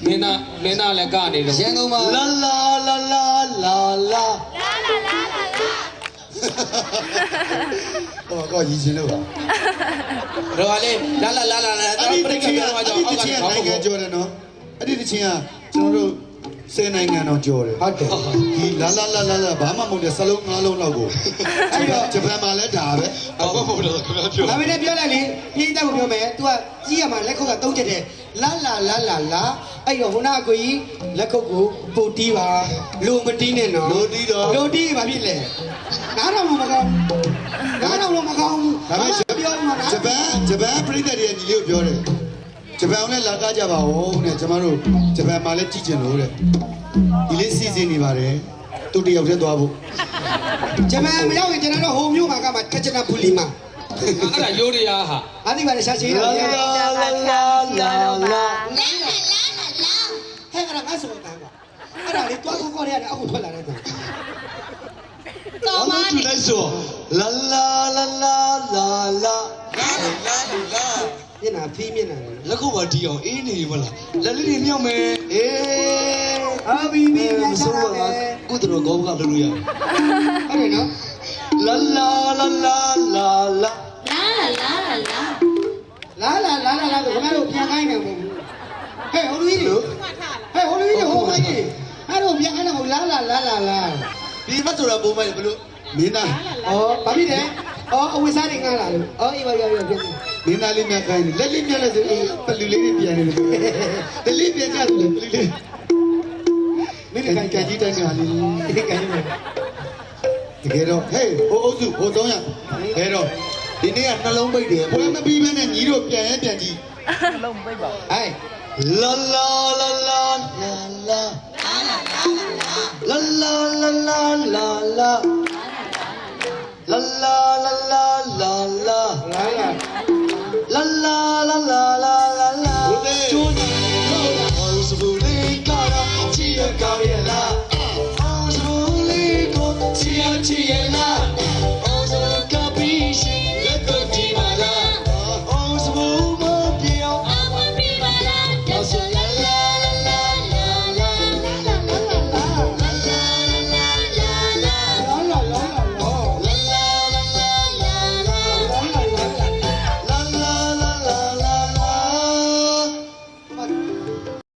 မင်းသားလည်းကနေတော့ ရန်ကုန်မှာလာလာလာလာလာလာဟောကောရည်ရှင်လို့ပါတော့လေလာလာလာလာအဲ့ဒီတချင်းကနိုင်ငံကျော်တယ်နော်အဲ့ဒီတချင်းကကျွန်တော်တို့10နိုင်ငံတော့ကျော်တယ်ဟုတ်တယ်ဒီလာလာလာလာဘာမှမဟုတ်တဲ့စလုံး၅လုံးလောက်ကိုအဲ့တော့ဂျပန်မှာလည်းဒါပဲဟုတ်ပါဘူးတော့ခင်ဗျာပြောဒါပေမဲ့ပြောလိုက်လေပြင်းတက်ကိုပြောမယ် तू ကကြီးရမှာလက်ခုပ်က3ချက်တယ်လာလာလာလာလာအဲ့တော့ဟိုနာအကိုကြီးလက်ခုပ်ကိုပို့တီးပါလိုမတီးနဲ့နော်လိုတီးတော့လိုတီးဘာဖြစ်လဲနားတော့မကောင်းနားတော့မကောင်းဒါပေမဲ့ပြောမှာဂျပန်ပြည်သက်တွေကညီလေးကိုပြောတယ်ဂျပန်နဲ့လာကားကြပါဦးတဲ့ကျမတို့ဂျပန်မှာလည်းကြည့်ကျင်လို့တဲ့ဒီလေးစီစဉ်နေပါတယ်သူတယောက်တည်းသွားဖို့ဂျပန်မရောက်ရင်ကျွန်တော်တို့ဟိုမြို့မှာကမှတက်ချနာပူလီမှာအဲ့ဒါရိုးရဟာအားဒီပါလေရှာရှင်းလာလာလာလာလာလာဟဲ့အဲ့ဒါငါဆိုတာကွာအဲ့ဒါလေတွားခေါ်ရတယ်အခုထွက်လာတယ်ကွာတော်မတူလိုက်ဆိုလာလာလာလာလာလာမျက်နှာဖီးမျက်နှာလက်ခုပ်ပါတီအောင်အေးနေမလားလက်လေးတွေမြောက်မယ်အေးအာဘီဘီမဆိုးပါကုသရောကောင်းကလုပ်လို့ရတယ်အဲ့ဒါနော်လာလာလာလာလာလာလာလာလာလာဆိုခင်ဗျားတို့ပြန်ခိုင်းနေမဟုတ်ဘူးဟဲ့ဟိုလူကြီးတို့ဟဲ့ဟိုလူကြီးတို့ဟိုမကြီးအဲ့တော့ပြန်ခိုင်းနေမဟုတ်လာလာလာလာလာဒီမဆိုတာပုံမှန်ဘလို့မင်းသားဩဘာဖြစ်လဲဩအဝိစားတွေငားလာလို့ဩအေးပါပြန်ပြန်မင်းသားလေးများခိုင်းတယ်လက်လေးမြက်လက်စပလူလေးတွေပြန်နေတယ်တလေးပြန်ကြတယ်ပလူလေးမင်းကန်ကန်ကြီးတိုင်းကလေးကန်ကြီးတကယ်တော့ဟေးဟိုအုပ်စုဟို300ဘယ်တော့ဒီနေ့ကနှလုံးပိတ်တယ်ပွဲမပြီးမဲနဲ့ညီတို့ပြန်ရင်ပြန်ကြည့်နှလုံးပိတ်ပါဟဲ့လာလာလာလာလာလာလာလာလာလာလာလာလာလာလာလာ